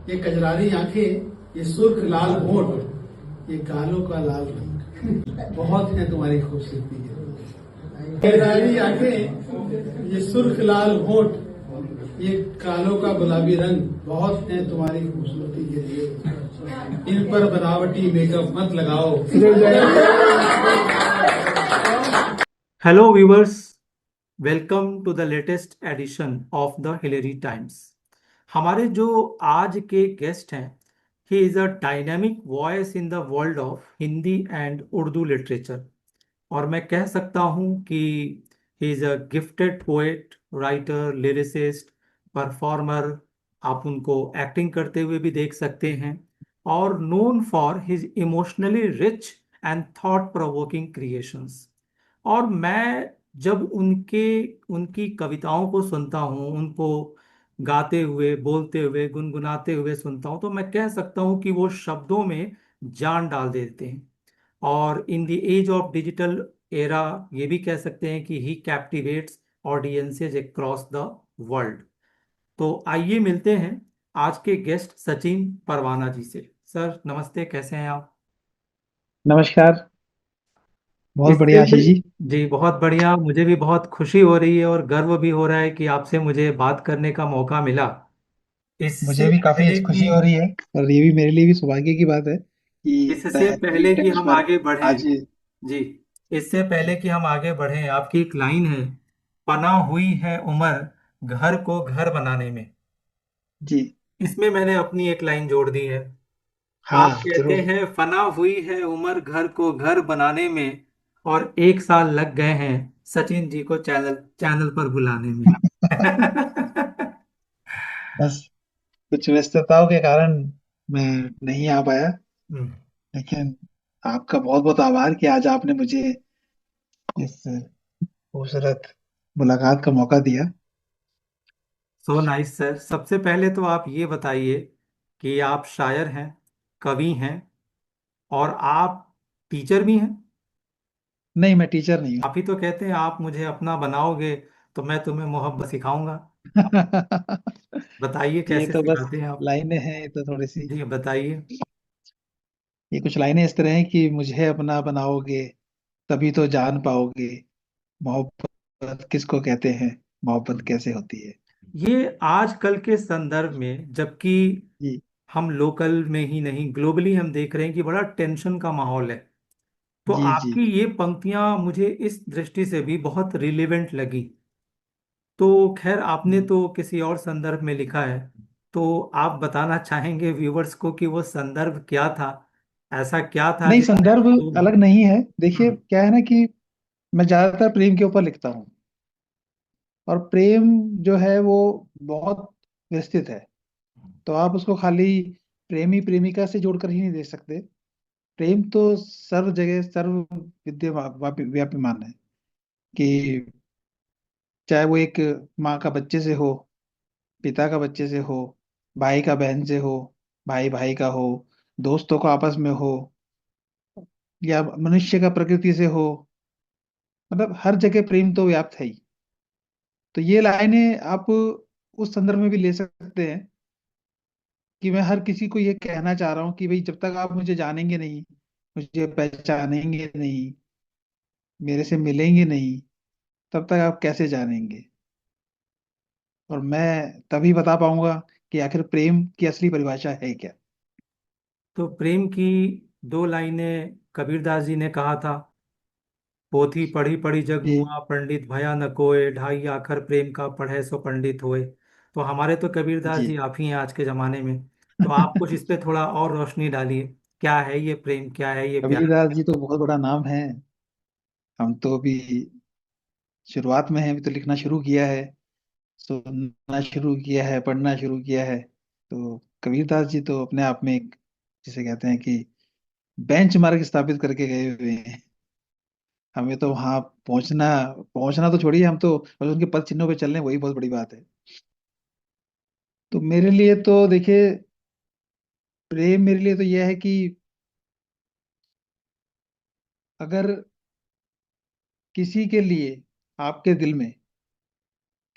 ये कजरारी आंखें, ये सुर्ख लाल होंठ, ये गालों का लाल रंग, बहुत है तुम्हारी खूबसूरती है। कजरारी आंखें, ये सुर्ख लाल होंठ, ये गालों का गुलाबी रंग, बहुत है तुम्हारी खूबसूरती के लिए। इन पर बनावटी मेकअप मत लगाओ। Hello viewers, welcome to the latest edition of the Hillary Times। हमारे जो आज के गेस्ट हैं, he is a dynamic voice in the world of Hindi and Urdu literature. और मैं कह सकता हूँ कि he is a gifted poet, writer, lyricist, performer. आप उनको एक्टिंग करते हुए भी देख सकते हैं। और known for his emotionally rich and thought provoking creations. और मैं जब उनकी कविताओं को सुनता हूँ, उनको गाते हुए, बोलते हुए, गुनगुनाते हुए सुनता हूँ, तो मैं कह सकता हूँ कि वो शब्दों में जान डाल देते हैं। और in the age of digital era ये भी कह सकते हैं कि he captivates audiences across the world. तो आइए मिलते हैं आज के गेस्ट सचिन परवाना जी से। सर नमस्ते, कैसे हैं आप? नमस्कार। बहुत इससे बढ़िया आशीष जी। जी बहुत बढ़िया, मुझे भी बहुत खुशी हो रही है और गर्व भी हो रहा है कि आपसे मुझे बात करने का मौका मिला। मुझे इससे भी काफी पहले खुशी कि हो रही है और ये भी मेरे लिए भी सौभाग्य की बात है कि इससे मैं पहले कि टाइम्स हम पर आगे बढ़ें, आज। जी, इससे पहले कि हम आगे बढ़ें, आपकी एक लाइन है, पनाह हुई है उम्र घर को घर बनाने में। जी। इसमें मैंने अपनी एक लाइन जोड़ दी है। आप हाँ, कहते जरूर। हैं फना हुई है उम्र घर को घर बनाने में, और 1 साल लग गए हैं सचिन जी को चैनल चैनल पर बुलाने में। बस कुछ व्यस्तताओं के कारण मैं नहीं आ पाया, हम्म। लेकिन आपका बहुत बहुत आभार कि आज आपने मुझे इस खूबसूरत मुलाकात का मौका दिया। So nice sir. सबसे पहले तो आप ये बताइए कि आप शायर हैं, कवि हैं, और आप टीचर भी हैं। नहीं, मैं टीचर नहीं आप ही तो कहते हैं आप मुझे अपना बनाओगे तो मैं तुम्हें मोहब्बत सिखाऊंगा। हूँ। बताइए ये कैसे तो बस सिखाते हैं आप। लाइनें हैं, ये तो थोड़ी सी। जी बताइए। ये कुछ लाइनें इस तरह हैं कि मुझे अपना बनाओगे तभी तो जान पाओगे, मोहब्बत किसको कहते हैं, मोहब्बत कैसे होती है। ये आजकल के संदर्भ में, जबकि जी। हम लोकल में ही नहीं ग्लोबली हम देख रहे हैं कि बड़ा टेंशन का माहौल है, तो जी। जी। आपकी ये पंक्तियां मुझे इस दृष्टि से भी बहुत रिलेवेंट लगी। तो खैर, आपने हम्म। तो किसी और संदर्भ में लिखा है, तो आप बताना चाहेंगे व्यूवर्स को कि वो संदर्भ क्या था, ऐसा क्या था नहीं, जिसने संदर्भ आपको। अलग नहीं है। देखिए, हम्म। क्या है ना कि मैं ज्यादातर प्रेम के ऊपर लिखता हूँ, और प्रेम जो है वो बहुत विस्तृत है। तो आप उसको खाली प्रेमी प्रेमिका से जोड़कर ही नहीं देख सकते। प्रेम तो सर्व जगह सर्व विद्या व्यापीमान है, कि चाहे वो एक माँ का बच्चे से हो, पिता का बच्चे से हो, भाई का बहन से हो, भाई भाई का हो, दोस्तों का आपस में हो, या मनुष्य का प्रकृति से हो। मतलब हर जगह प्रेम तो व्याप्त है ही। तो ये लाइनें आप उस संदर्भ में भी ले सकते हैं कि मैं हर किसी को ये कहना चाह रहा हूँ कि भाई, जब तक आप मुझे जानेंगे नहीं, मुझे पहचानेंगे नहीं, मेरे से मिलेंगे नहीं, तब तक आप कैसे जानेंगे। और मैं तभी बता पाऊंगा कि आखिर प्रेम की असली परिभाषा है क्या। तो प्रेम की 2 लाइनें कबीरदास जी ने कहा था, पोथी पढ़ी पढ़ी जग जी। मुआ पंडित भया न कोय, ढाई आखर प्रेम का पढ़े सो पंडित होए। तो हमारे तो कबीरदास जी। जी आप ही हैं आज के जमाने में। तो आप कुछ इस पे थोड़ा और रोशनी डालिए, क्या है ये प्रेम, क्या है ये प्यार। कबीरदास जी तो बहुत बड़ा नाम है। हम तो अभी शुरुआत में हैं, अभी तो लिखना शुरू किया है, सुनना शुरू किया है, पढ़ना शुरू किया है। तो कबीरदास जी तो अपने आप में एक, जिसे कहते हैं कि बेंच मार्क स्थापित करके गए हुए हैं। हमें तो वहां पहुंचना पहुंचना तो छोड़िए, हम तो बस उनके पद चिन्हों पे चल रहे हैं, वही बहुत बड़ी बात है। तो मेरे लिए तो देखिए, प्रेम मेरे लिए तो यह है कि अगर किसी के लिए आपके दिल में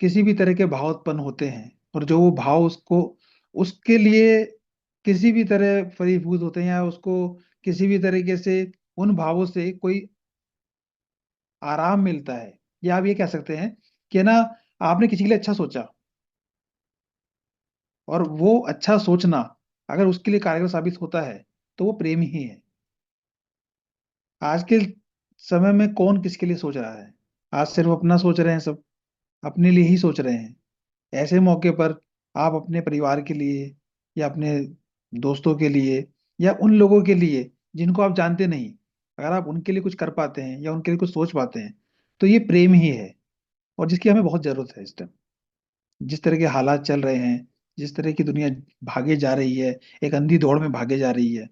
किसी भी तरह के भाव उत्पन्न होते हैं, और जो वो भाव उसको उसके लिए किसी भी तरह फलीभूत होते हैं, या उसको किसी भी तरीके से उन भावों से कोई आराम मिलता है। या आप ये कह सकते हैं कि ना, आपने किसी के लिए अच्छा सोचा, और वो अच्छा सोचना अगर उसके लिए कारगर साबित होता है, तो वो प्रेम ही है। आज के समय में कौन किसके लिए सोच रहा है? आज सिर्फ अपना सोच रहे हैं सब, अपने लिए ही सोच रहे हैं। ऐसे मौके पर आप अपने परिवार के लिए, या अपने दोस्तों के लिए, या उन लोगों के लिए जिनको आप जानते नहीं, अगर आप उनके लिए कुछ कर पाते हैं या उनके लिए कुछ सोच पाते हैं, तो ये प्रेम ही है। और जिसकी हमें बहुत जरूरत है इस टाइम। जिस तरह के हालात चल रहे हैं, जिस तरह की दुनिया भागे जा रही है, एक अंधी दौड़ में भागे जा रही है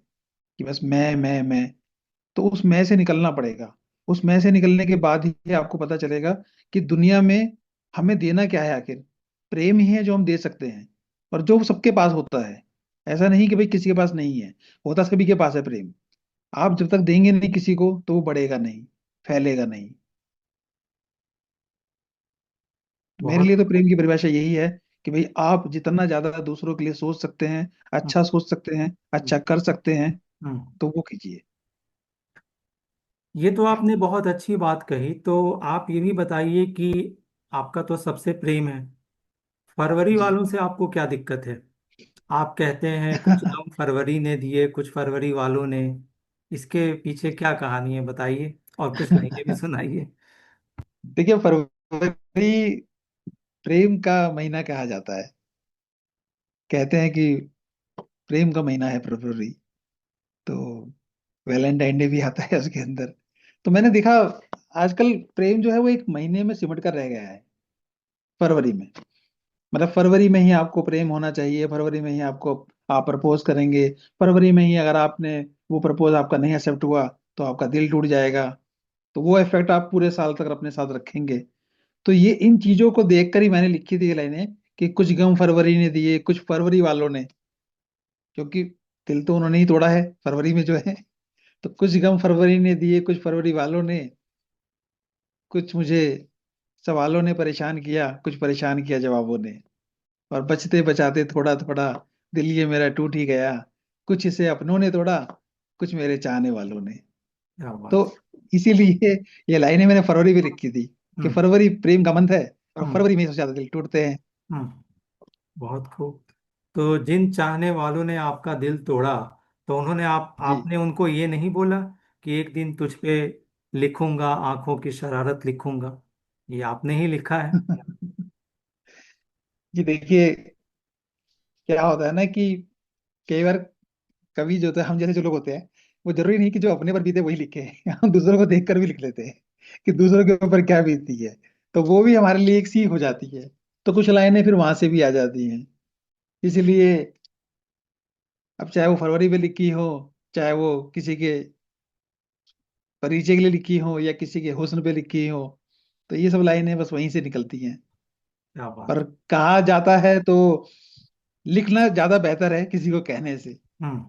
कि बस मैं, तो उस मैं से निकलना पड़ेगा। उस मैं से निकलने के बाद ही आपको पता चलेगा कि दुनिया में हमें देना क्या है आखिर। प्रेम ही है जो हम दे सकते हैं, और जो सबके पास होता है। ऐसा नहीं कि भाई किसी के पास नहीं है, होता सभी के पास है प्रेम। आप जब तक देंगे नहीं किसी को, तो वो बढ़ेगा नहीं, फैलेगा नहीं। तो मेरे बहुत। लिए तो प्रेम की परिभाषा यही है कि भाई आप जितना ज्यादा दूसरों के लिए सोच सकते हैं, हम्म, अच्छा सोच सकते हैं, अच्छा कर सकते हैं, हम्म। तो वो कीजिए। ये तो आपने बहुत अच्छी बात कही। तो आप ये भी बताइए कि आपका तो सबसे प्रेम है, फरवरी जी। वालों से आपको क्या दिक्कत है? आप कहते हैं कुछ गम फरवरी ने दिए, कुछ फरवरी वालों ने। इसके पीछे क्या कहानी है बताइए, और कुछ लाइनें भी सुनाइए। देखिए, फरवरी प्रेम का महीना कहा जाता है। कहते हैं कि प्रेम का महीना है फरवरी। तो वैलेंटाइन डे भी आता है उसके अंदर। तो मैंने देखा, आजकल प्रेम जो है वो एक महीने में सिमट कर रह गया है, फरवरी में। मतलब फरवरी में ही आपको प्रेम होना चाहिए, फरवरी में ही आपको आप प्रपोज करेंगे, फरवरी में ही अगर आपने वो प्रपोज आपका नहीं एक्सेप्ट हुआ, तो आपका दिल टूट जाएगा। तो वो इफेक्ट आप पूरे साल तक अपने साथ रखेंगे। तो ये इन चीजों को देखकर ही मैंने लिखी थी ये लाइनें, कि कुछ गम फरवरी ने दिए कुछ फरवरी वालों ने। क्योंकि दिल तो उन्होंने ही तोड़ा है फरवरी में जो है। तो कुछ गम फरवरी ने दिए कुछ फरवरी वालों ने, कुछ मुझे सवालों ने परेशान किया, कुछ परेशान किया जवाबों ने। और बचते बचाते थोड़ा थोड़ा दिल ये मेरा टूट ही गया। कुछ इसे अपनों ने तोड़ा, कुछ मेरे चाहने वालों ने। क्या तो बात। इसीलिए ये लाइनें मैंने फरवरी में लिखी थी, कि हम्म, फरवरी प्रेम का मंथ है, और हम्म, फरवरी में ही सबसे ज्यादा दिल टूटते हैं। हम्म। बहुत खूब। तो जिन चाहने वालों ने आपका दिल तोड़ा, तो उन्होंने जी। आपने उनको ये नहीं बोला कि एक दिन तुझ पे लिखूंगा आंखों की शरारत लिखूंगा? ये आपने ही लिखा है। जी देखिए, क्या होता है ना कि कई बार कवि जो होते हैं, हम जैसे जो लोग होते हैं, वो जरूरी नहीं कि जो अपने पर बीते वही लिखे। हम दूसरों को देखकर भी लिख लेते हैं कि दूसरों के ऊपर क्या बीतती है। तो वो भी हमारे लिए एक सीख हो जाती है। तो कुछ लाइनें फिर वहां से भी आ जाती हैं। इसलिए अब चाहे वो फरवरी में लिखी हो, चाहे वो किसी के परिचय के लिए लिखी हो, या किसी के हुस्न पे लिखी हो, तो ये सब लाइनें बस वहीं से निकलती हैं। क्या बात। पर कहा जाता है तो लिखना ज्यादा बेहतर है किसी को कहने से। हम्म,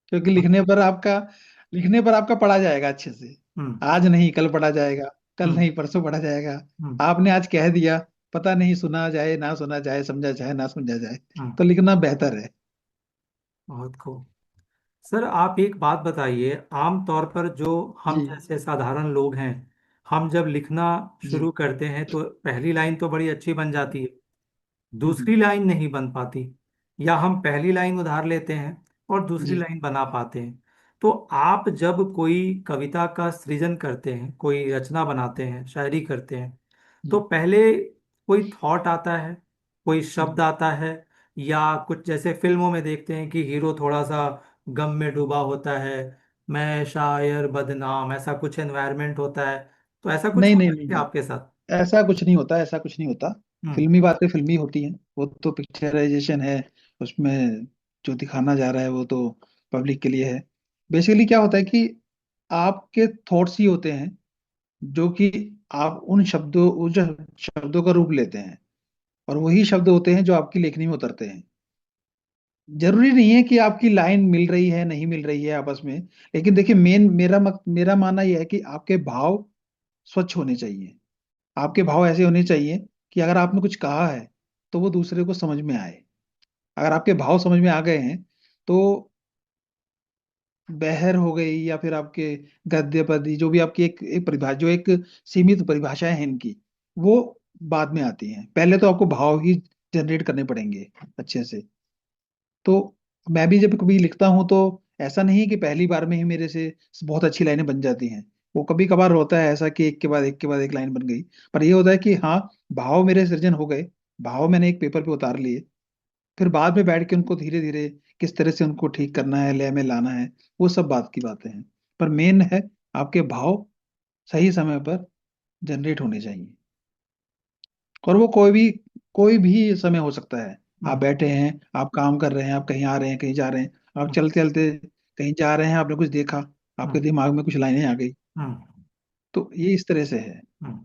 क्योंकि लिखने पर आपका पढ़ा जाएगा अच्छे से। हम्म, आज नहीं कल पढ़ा जाएगा, कल हम्म, नहीं परसों पढ़ा जाएगा। हम्म, आपने आज कह दिया, पता नहीं सुना जाए ना सुना जाए, समझा जाए ना समझा जाए। हम्म। तो लिखना बेहतर है। बहुत खूब। सर आप एक बात बताइए, आम तौर पर जो हम जी। जैसे साधारण लोग हैं, हम जब लिखना जी। शुरू करते हैं तो पहली लाइन तो बड़ी अच्छी बन जाती है, हम्म। दूसरी लाइन नहीं बन पाती। या हम पहली लाइन उधार लेते हैं और दूसरी जी। लाइन बना पाते हैं। तो आप जब कोई कविता का सृजन करते हैं, कोई रचना बनाते हैं, शायरी करते हैं, तो जी। पहले कोई थॉट आता है, कोई शब्द हम्म। आता है, या कुछ जैसे फिल्मों में देखते हैं कि हीरो थोड़ा सा गम में डूबा होता है, मैं शायर बदनाम, ऐसा कुछ एनवायरनमेंट होता है? तो ऐसा कुछ नहीं नहीं होता है नहीं क्या नहीं, आपके साथ? ऐसा कुछ नहीं होता, ऐसा कुछ नहीं होता। हम्म, फिल्मी बातें फिल्मी होती हैं, वो तो पिक्चराइजेशन है। उसमें जो दिखाना जा रहा है वो तो पब्लिक के लिए है। बेसिकली क्या होता है कि आपके थॉट्स ही होते हैं, जो कि आप उन शब्दों का रूप लेते हैं, और वही शब्द होते हैं जो आपकी लेखनी में उतरते हैं। जरूरी नहीं है कि आपकी लाइन मिल रही है नहीं मिल रही है आपस में। लेकिन देखिए, मेरा मानना यह है कि आपके भाव स्वच्छ होने चाहिए। आपके भाव ऐसे होने चाहिए कि अगर आपने कुछ कहा है, तो वो दूसरे को समझ में आए। अगर आपके भाव समझ में आ गए हैं, तो बहर हो गई या फिर आपके गद्य पद्य, जो भी आपकी एक परिभाषा, जो एक सीमित परिभाषाएं हैं इनकी, वो बाद में आती हैं। पहले तो आपको भाव ही जनरेट करने पड़ेंगे अच्छे से। तो मैं भी जब कभी लिखता हूँ तो ऐसा नहीं है कि पहली बार में ही मेरे से बहुत अच्छी लाइनें बन जाती हैं। वो कभी कभार होता है ऐसा कि एक के बाद एक के बाद एक लाइन बन गई। पर ये होता है कि हाँ, भाव मेरे सृजन हो गए, भाव मैंने एक पेपर पे उतार लिए, फिर बाद में बैठ के उनको धीरे धीरे किस तरह से उनको ठीक करना है, लय में लाना है, वो सब बात की बातें हैं। पर मेन है आपके भाव सही समय पर जनरेट होने चाहिए। और वो कोई भी समय हो सकता है। आप हम्म। बैठे हैं, आप काम कर रहे हैं, आप कहीं आ रहे हैं, कहीं जा रहे हैं, आप हम्म। चलते चलते कहीं जा रहे हैं, आपने कुछ देखा, आपके हम्म। दिमाग में कुछ लाइनें आ गई। हम्म। तो ये इस तरह से है। हम्म।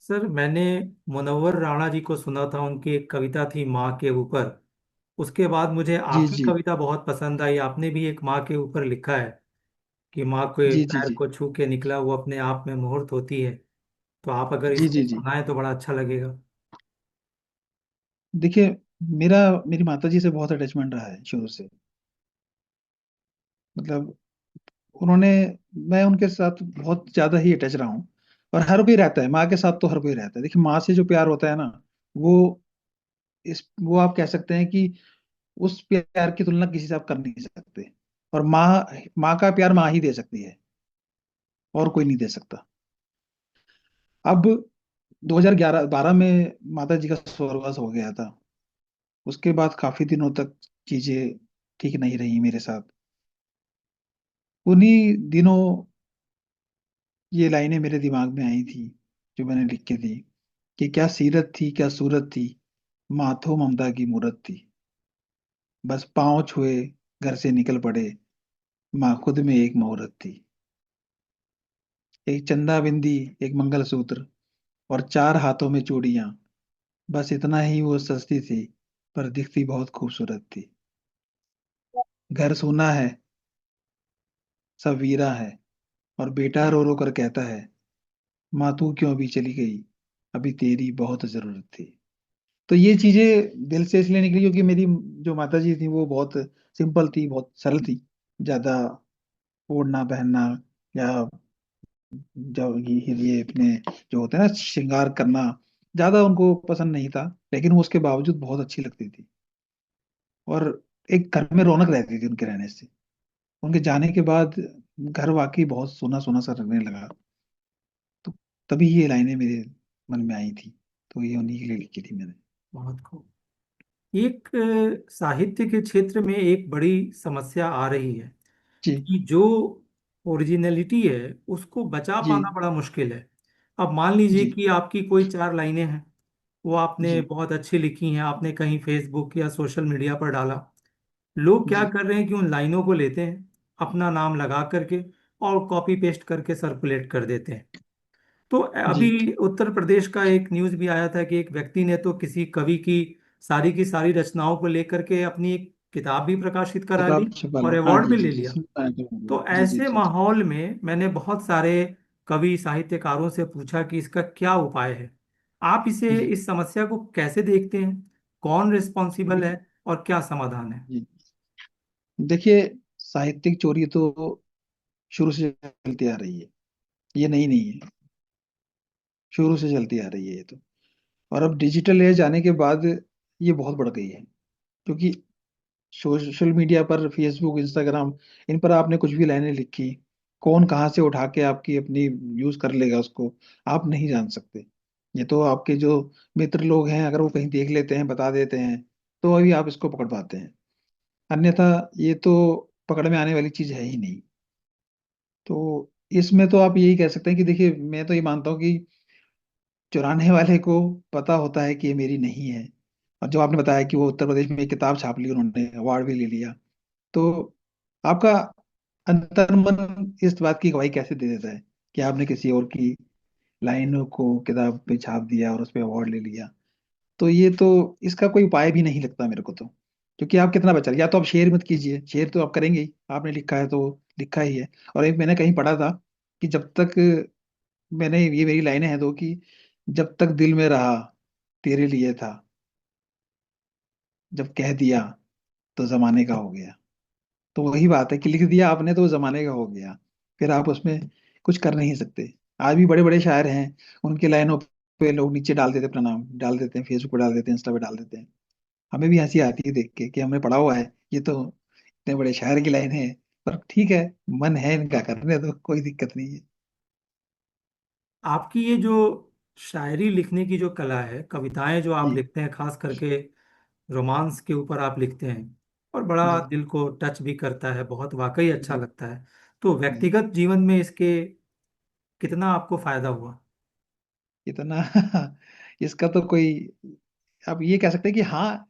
सर, मैंने मुनव्वर राणा जी को सुना था, उनकी एक कविता थी माँ के ऊपर। उसके बाद मुझे जी आपकी जी कविता बहुत पसंद आई। आपने भी एक माँ के ऊपर लिखा है कि माँ के जी जी पैर जी को छू के निकला वो अपने आप में मुहूर्त होती है। तो आप अगर जी इसको जी जी। सुनाएं तो बड़ा अच्छा लगेगा। देखिए, मेरी माता जी से बहुत अटैचमेंट रहा है शुरू से। मतलब उन्होंने मैं उनके साथ बहुत ज्यादा ही अटैच रहा हूँ। और हर कोई रहता है माँ के साथ, तो हर कोई रहता है। देखिए, माँ से जो प्यार होता है ना, वो वो आप कह सकते हैं कि उस प्यार की तुलना किसी से आप कर नहीं सकते। और माँ माँ का प्यार माँ ही दे सकती है, और कोई नहीं दे सकता। अब 2011-12 में माता जी का स्वर्गवास हो गया था। उसके बाद काफी दिनों तक चीजें ठीक नहीं रही मेरे साथ। उन्हीं दिनों ये लाइनें मेरे दिमाग में आई थी, जो मैंने लिख के दी, कि क्या सीरत थी, क्या सूरत थी, माथो ममता की मूरत थी, बस पांव छुए घर से निकल पड़े, माँ खुद में एक मुहूर्त थी। एक चंदा बिंदी, एक मंगलसूत्र, और 4 हाथों में चूड़ियां, बस इतना ही वो सस्ती थी, पर दिखती बहुत खूबसूरत थी। घर सूना है, सब वीरा है, और बेटा रो रो कर कहता है, माँ तू क्यों अभी चली गई, अभी तेरी बहुत जरूरत थी। तो ये चीजें दिल से इसलिए निकली क्योंकि मेरी जो माता जी थी वो बहुत सिंपल थी, बहुत सरल थी। ज्यादा ओढ़ना पहनना या जो ये अपने जो होते हैं ना श्रृंगार करना, ज्यादा उनको पसंद नहीं था। लेकिन वो उसके बावजूद बहुत अच्छी लगती थी। और एक घर में रौनक रहती थी उनके रहने से। उनके जाने के बाद घर वाकई बहुत सोना सोना सा लगने लगा। तो तभी ये लाइनें मेरे मन में आई थी। तो ये उन्हीं के लिए लिखी थी मैंने। बहुत खूब। एक साहित्य के क्षेत्र में एक बड़ी समस्या आ रही है जी कि जो ओरिजिनलिटी है उसको बचा जी पाना बड़ा मुश्किल है। अब मान लीजिए जी कि आपकी कोई 4 लाइनें हैं, वो आपने जी बहुत अच्छी लिखी हैं, आपने कहीं फेसबुक या सोशल मीडिया पर डाला। लोग क्या जी कर रहे हैं कि उन लाइनों को लेते हैं, अपना नाम लगा करके और कॉपी पेस्ट करके सर्कुलेट कर देते हैं। तो जी। अभी उत्तर प्रदेश का एक न्यूज़ भी आया था कि एक व्यक्ति ने तो किसी कवि की सारी रचनाओं को लेकर के अपनी एक किताब भी प्रकाशित करा ली किताब छपा और लो, हाँ अवार्ड जी भी जी ले जी, लिया। सुनता है तो। तो जी जी ऐसे जी जी। माहौल में मैंने बहुत सारे कवि साहित्यकारों से पूछा कि इसका क्या उपाय है। आप जी इस समस्या को कैसे देखते हैं? कौन रिस्पॉन्सिबल है और क्या समाधान है? जी। देखिए, साहित्यिक चोरी तो शुरू से चलती आ रही है। ये नई नहीं है, शुरू से चलती आ रही है ये तो। और अब डिजिटल एज आने के बाद ये बहुत बढ़ गई है। क्योंकि सोशल मीडिया पर, फेसबुक, इंस्टाग्राम, इन पर आपने कुछ भी लाइनें लिखी, कौन कहाँ से उठा के आपकी अपनी यूज कर लेगा उसको, आप नहीं जान सकते। ये तो आपके जो मित्र लोग हैं, अगर वो कहीं देख लेते हैं, बता देते हैं, तो अभी आप इसको पकड़ पाते हैं। अन्यथा ये तो पकड़ में आने वाली चीज है ही नहीं। तो इसमें तो आप यही कह सकते हैं कि देखिए, मैं तो ये मानता हूँ कि चुराने वाले को पता होता है कि ये मेरी नहीं है। और जो आपने बताया कि वो उत्तर प्रदेश में एक किताब छाप ली, उन्होंने अवार्ड भी ले लिया, तो आपका अंतर्मन इस बात की गवाही कैसे दे देता है कि आपने किसी और की लाइनों को किताब पे छाप दिया और उस पे अवार्ड ले लिया। तो ये तो, इसका कोई उपाय भी नहीं लगता मेरे को तो। क्योंकि आप कितना बचा, या तो आप शेयर मत कीजिए, शेयर तो आप करेंगे ही, आपने लिखा है तो लिखा ही है। और एक मैंने कहीं पढ़ा था कि जब तक, मैंने ये मेरी लाइनें हैं दो कि, जब तक दिल में रहा तेरे लिए था, जब कह दिया तो जमाने का हो गया। तो वही बात है कि लिख दिया आपने तो वो जमाने का हो गया, फिर आप उसमें कुछ कर नहीं सकते। आज भी बड़े बड़े शायर हैं, उनकी लाइनों पे लोग नीचे डाल देते, प्रणाम डाल देते हैं, फेसबुक पे डाल देते हैं, इंस्टा पे डाल देते हैं। हमें भी हंसी आती है देख के कि हमने पढ़ा हुआ है, ये तो इतने बड़े शायर की लाइन है। पर ठीक है, मन है इनका, करने तो कोई दिक्कत नहीं है। आपकी ये जो शायरी लिखने की जो कला है, कविताएं जो आप जी लिखते हैं, खास करके रोमांस के ऊपर आप लिखते हैं, और बड़ा जी दिल को टच भी करता है, बहुत वाकई अच्छा जी लगता है। तो जी। व्यक्तिगत जीवन में इसके कितना आपको फायदा हुआ? इतना इसका तो कोई, अब ये कह सकते हैं कि हाँ,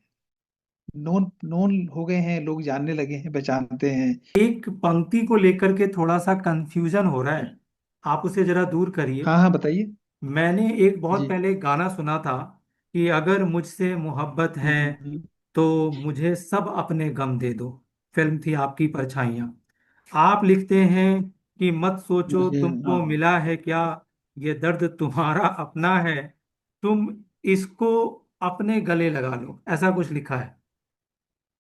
नोन नोन हो गए हैं, लोग जानने लगे हैं, पहचानते हैं। एक पंक्ति को लेकर के थोड़ा सा कंफ्यूजन हो रहा है, आप उसे जरा दूर करिए। हाँ हाँ, बताइए। मैंने एक बहुत जी। पहले गाना सुना था कि अगर मुझसे मोहब्बत है हम्म। तो मुझे सब अपने गम दे दो। फिल्म थी आपकी परछाइयाँ। आप लिखते हैं कि मत सोचो मुझे, हाँ तुमको हाँ। मिला है क्या, ये दर्द तुम्हारा अपना है, तुम इसको अपने गले लगा लो, ऐसा कुछ लिखा है।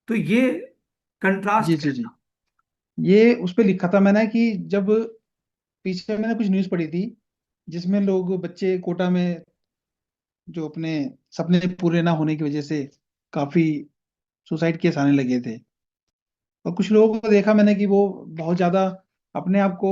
तो ये जी कंट्रास्ट जी जी। कैसा? ये उस पे लिखा था मैंने कि जब पीछे मैंने कुछ न्यूज़ पढ़ी थी, जिसमें लोग, बच्चे कोटा में, जो अपने सपने पूरे ना होने की वजह से काफी सुसाइड केस आने लगे थे। और कुछ लोगों को देखा मैंने कि वो बहुत ज्यादा अपने आप को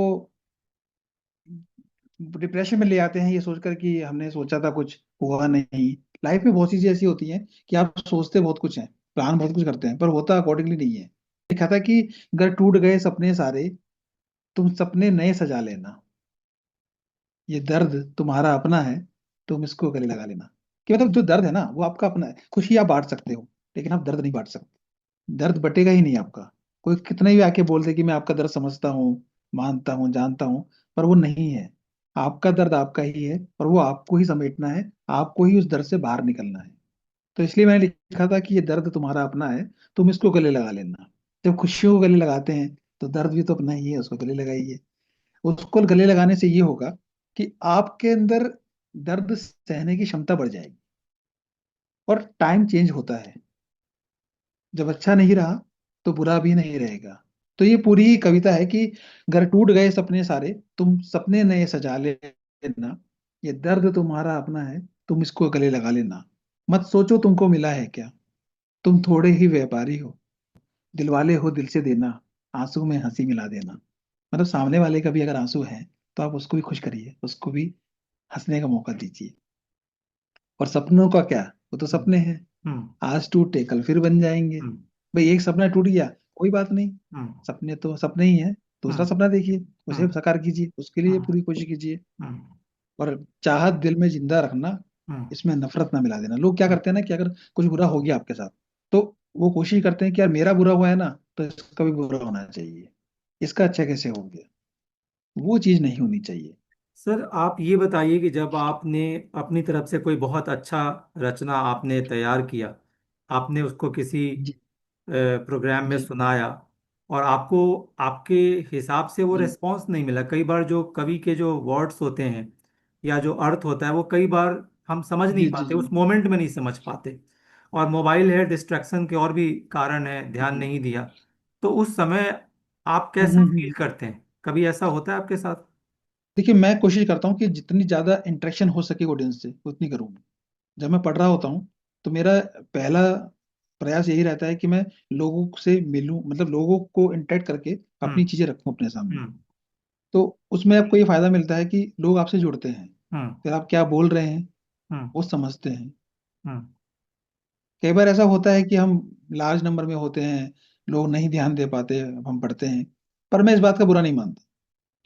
डिप्रेशन में ले आते हैं, ये सोचकर कि हमने सोचा था कुछ हुआ नहीं। लाइफ में बहुत चीजें ऐसी होती हैं कि आप सोचते बहुत कुछ हैं, प्लान बहुत कुछ करते हैं, पर होता अकॉर्डिंगली नहीं है। लिखा था कि अगर टूट गए सपने सारे, तुम सपने नए सजा लेना, ये दर्द तुम्हारा अपना है, तुम इसको गले लगा लेना। कि मतलब जो दर्द है ना वो आपका अपना है, खुशी आप बांट सकते हो, लेकिन आप दर्द नहीं बांट सकते। दर्द बटेगा ही नहीं आपका। कोई कितना भी आके बोल दे कि मैं आपका दर्द समझता हूँ, मानता हूँ, जानता हूँ, पर वो नहीं है। आपका दर्द आपका ही है, और वो आपको ही समेटना है, आपको ही उस दर्द से बाहर निकलना है। तो इसलिए मैंने लिखा था कि ये दर्द तुम्हारा अपना है, तुम इसको गले लगा लेना। जब खुशियों को गले लगाते हैं तो दर्द भी तो अपना ही है, उसको गले लगाइए। उसको गले लगाने से ये होगा कि आपके अंदर दर्द सहने की क्षमता बढ़ जाएगी। और टाइम चेंज होता है, जब अच्छा नहीं रहा तो बुरा भी नहीं रहेगा। तो ये पूरी ही कविता है कि घर टूट गए सपने सारे, तुम सपने नए सजा लेना, ये दर्द तुम्हारा अपना है, तुम इसको गले लगा लेना। मत सोचो तुमको मिला है क्या, तुम थोड़े ही व्यापारी हो, दिलवाले हो दिल से देना, आंसू में हंसी मिला देना। मतलब सामने वाले का भी अगर आंसू है तो आप उसको भी खुश करिए, उसको भी हंसने का मौका दीजिए। और सपनों का क्या, वो तो हम्म। सपने हैं, हम्म। आज टूटे कल फिर बन जाएंगे। हम्म। भाई एक सपना टूट गया, कोई बात नहीं, हम्म। सपने तो सपने ही हैं। दूसरा हम्म। सपना देखिए, उसे हम्म। साकार कीजिए, उसके लिए हम्म। पूरी कोशिश कीजिए। हम्म। और चाहत दिल में जिंदा रखना, हम्म। इसमें नफरत ना मिला देना। लोग क्या करते हैं ना कि अगर कुछ बुरा हो गया आपके साथ, तो वो कोशिश करते हैं कि यार मेरा बुरा हुआ है ना, तो इसका भी बुरा होना चाहिए, इसका अच्छा कैसे हो गया। वो चीज नहीं होनी चाहिए। सर, आप ये बताइए कि जब आपने अपनी तरफ से कोई बहुत अच्छा रचना आपने तैयार किया, आपने उसको किसी जी प्रोग्राम में जी सुनाया, और आपको आपके हिसाब से वो जी रिस्पांस नहीं मिला, कई बार जो कवि के जो वर्ड्स होते हैं या जो अर्थ होता है वो कई बार हम समझ नहीं जी जी पाते, जी उस मोमेंट में नहीं समझ पाते, और मोबाइल है, डिस्ट्रैक्शन के और भी कारण है, ध्यान जी। नहीं दिया, तो उस समय आप हम्म, कैसा हम्म, फील करते हैं? कभी ऐसा होता है आपके साथ? देखिए, मैं कोशिश करता हूँ कि जितनी ज्यादा इंटरेक्शन हो सके ऑडियंस से उतनी करूँ। जब मैं पढ़ रहा होता हूँ तो मेरा पहला प्रयास यही रहता है कि मैं लोगों से मिलूं, मतलब लोगों को इंटरेक्ट करके अपनी हम्म। चीजें रखूं अपने सामने। हम्म। तो उसमें आपको ये फायदा मिलता है कि लोग आपसे जुड़ते हैं, हम्म। फिर आप क्या बोल रहे हैं हम्म। वो समझते हैं। हम्म। कई बार ऐसा होता है कि हम लार्ज नंबर में होते हैं, लोग नहीं ध्यान दे पाते, हम पढ़ते हैं, पर मैं इस बात का बुरा नहीं मानता।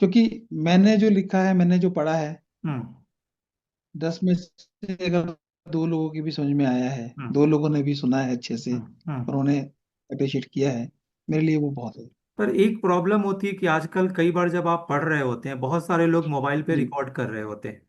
क्योंकि मैंने जो लिखा है, मैंने जो पढ़ा है, हम्म। 10 में से अगर 2 लोगों की भी समझ में आया है, हम्म। 2 लोगों ने भी सुना है अच्छे से, हम्म। उन्होंने अप्रिशिएट किया है, मेरे लिए वो बहुत है। पर एक प्रॉब्लम होती है कि आजकल कई बार जब आप पढ़ रहे होते हैं, बहुत सारे लोग मोबाइल पे जी। रिकॉर्ड कर रहे होते हैं,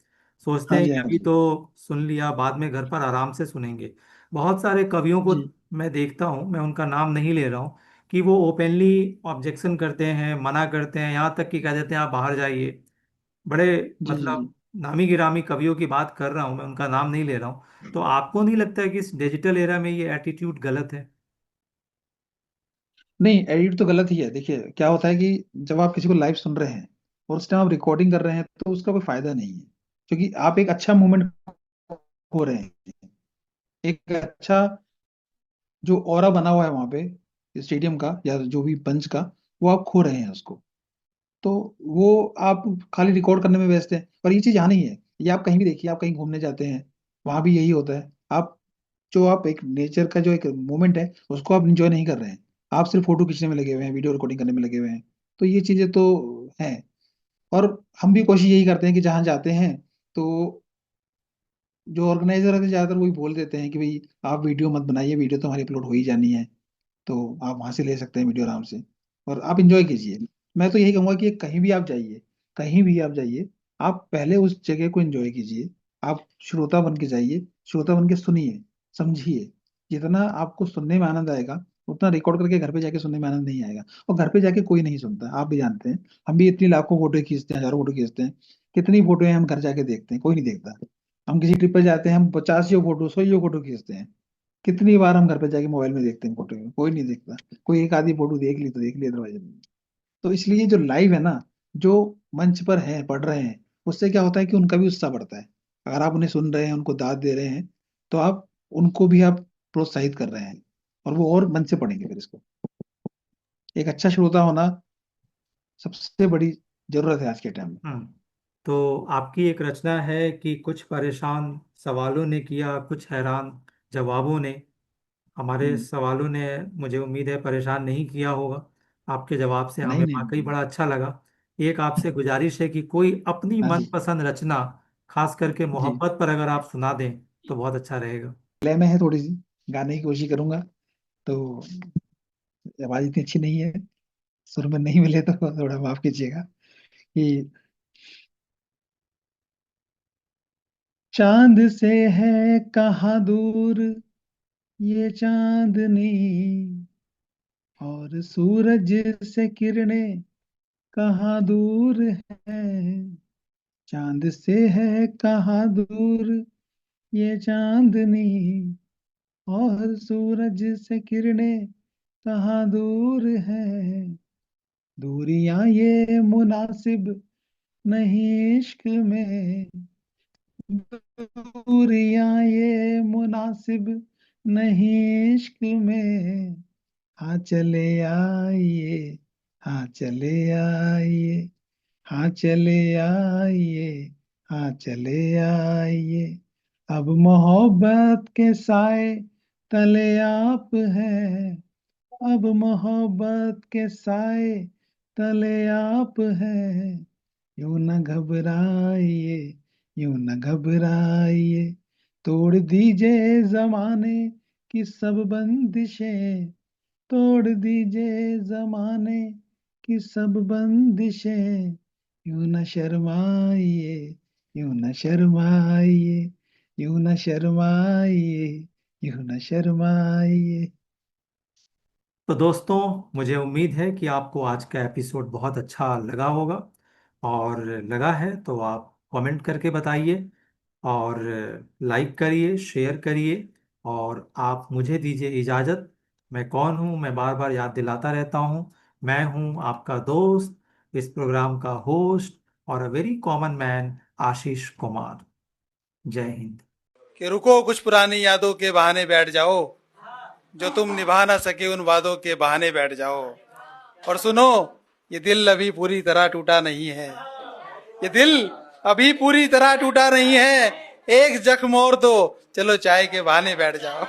सोचते हाँ हैं जी कि हाँ अभी जी तो सुन लिया, बाद में घर पर आराम से सुनेंगे। बहुत सारे कवियों को जी मैं देखता हूँ, मैं उनका नाम नहीं ले रहा हूँ, कि वो ओपनली ऑब्जेक्शन करते हैं, मना करते हैं, यहाँ तक कि कह देते हैं आप बाहर जाइए। बड़े, जी जी जी। मतलब नामी गिरामी कवियों की बात कर रहा हूँ मैं, उनका नाम नहीं ले रहा हूँ। तो आपको नहीं लगता है कि इस डिजिटल एरा में ये एटीट्यूड गलत है? नहीं, एडिट तो गलत ही है। देखिए क्या होता है कि जब आप किसी को लाइव सुन रहे हैं और उस टाइम आप रिकॉर्डिंग कर रहे हैं तो उसका कोई फायदा नहीं है, क्योंकि आप एक अच्छा मोमेंट खो रहे हैं। एक अच्छा जो ऑरा बना हुआ है वहां पे स्टेडियम का या जो भी पंच का, वो आप खो रहे हैं उसको। तो वो आप खाली रिकॉर्ड करने में व्यस्त हैं। पर ये चीज यहाँ नहीं है। ये आप कहीं भी देखिए, आप कहीं घूमने जाते हैं, वहां भी यही होता है। आप एक नेचर का जो एक मोमेंट है उसको आप इंजॉय नहीं कर रहे हैं। आप सिर्फ फोटो खींचने में लगे हुए हैं, वीडियो रिकॉर्डिंग करने में लगे हुए हैं। तो ये चीजें तो हैं। और हम भी कोशिश यही करते हैं कि जहाँ जाते हैं तो जो ऑर्गेनाइजर रहते हैं ज्यादातर वही बोल देते हैं कि भाई आप वीडियो मत बनाइए, वीडियो तो हमारी अपलोड हो ही जानी है। तो आप वहां से ले सकते हैं वीडियो आराम से, और आप इंजॉय कीजिए। मैं तो यही कहूंगा कि कहीं भी आप जाइए, कहीं भी आप जाइए, आप पहले उस जगह को एंजॉय कीजिए। आप श्रोता बन के जाइए, श्रोता बन के सुनिए, समझिए। जितना आपको सुनने में आनंद आएगा उतना रिकॉर्ड करके घर पे जाके सुनने में आनंद नहीं आएगा। और घर पे जाके कोई नहीं सुनता, आप भी जानते हैं। हम भी इतनी लाखों फोटो खींचते हैं, हजारों फोटो खींचते हैं, कितनी फोटो हम घर जाके देखते हैं, कोई नहीं देखता। हम किसी ट्रिप पे जाते हैं, हम 50 फोटो 100 फोटो खींचते हैं। कितनी बार हम घर पे जाके मोबाइल में देखते हैं फोटो, कोई नहीं देखता। कोई एक आधी फोटो देख ली तो देख ली, अदरवाइज नहीं। तो इसलिए जो लाइव है ना, जो मंच पर है पढ़ रहे हैं, उससे क्या होता है कि उनका भी उत्साह बढ़ता है। अगर आप उन्हें सुन रहे हैं, उनको दाद दे रहे हैं, तो आप उनको भी आप प्रोत्साहित कर रहे हैं, और वो और मन से पढ़ेंगे फिर इसको। एक अच्छा श्रोता होना सबसे बड़ी जरूरत है आज के टाइम में। हम्म। तो आपकी एक रचना है कि कुछ परेशान सवालों ने किया, कुछ हैरान जवाबों ने। हमारे हम्म। सवालों ने, मुझे उम्मीद है, परेशान नहीं किया होगा। आपके जवाब से नहीं हमें नहीं वाकई नहीं। बड़ा अच्छा लगा। एक आपसे गुजारिश है कि कोई अपनी हाँ जी। मनपसंद रचना, खास करके जी, मोहब्बत पर अगर आप सुना दें तो बहुत अच्छा रहेगा। लय में है थोड़ी सी, गाने की कोशिश करूंगा। तो आवाज इतनी अच्छी नहीं है, सुर में नहीं मिले तो थोड़ा माफ कीजिएगा कि चांद से है कहाँ दूर ये चांदनी, और सूरज से किरणें कहाँ दूर है। चांद से है कहाँ दूर ये चांदनी, और सूरज से किरणें कहाँ दूर है। दूरियां ये मुनासिब नहीं इश्क में, दूरियां ये मुनासिब नहीं इश्क में। हाँ चले आइए, हाँ चले आइए, हाँ चले आइए, हाँ चले आइए। अब मोहब्बत के साए तले आप हैं, अब मोहब्बत के साए तले आप हैं। यूं न घबराइए, यूं न घबराइए, तोड़ दीजिए जमाने की सब बंदिशें, तोड़ दीजिए जमाने की सब बंदिशें। यूं न शर्माइए, यूं न शर्माइए, यूं न शर्माइए, यूं न शर्माइए। तो दोस्तों, मुझे उम्मीद है कि आपको आज का एपिसोड बहुत अच्छा लगा होगा। और लगा है तो आप कमेंट करके बताइए, और लाइक करिए, शेयर करिए। और आप मुझे दीजिए इजाज़त। मैं कौन हूँ, मैं बार बार याद दिलाता रहता हूँ। मैं हूँ आपका दोस्त, इस प्रोग्राम का होस्ट, और a very common man, Ashish Kumar. जय हिंद। कि रुको कुछ पुरानी यादों के बहाने बैठ जाओ, जो तुम निभा ना सके उन वादों के बहाने बैठ जाओ। और सुनो, ये दिल अभी पूरी तरह टूटा नहीं है, ये दिल अभी पूरी तरह टूटा नहीं है। एक जख्म और दो, चलो चाय के बहाने बैठ जाओ।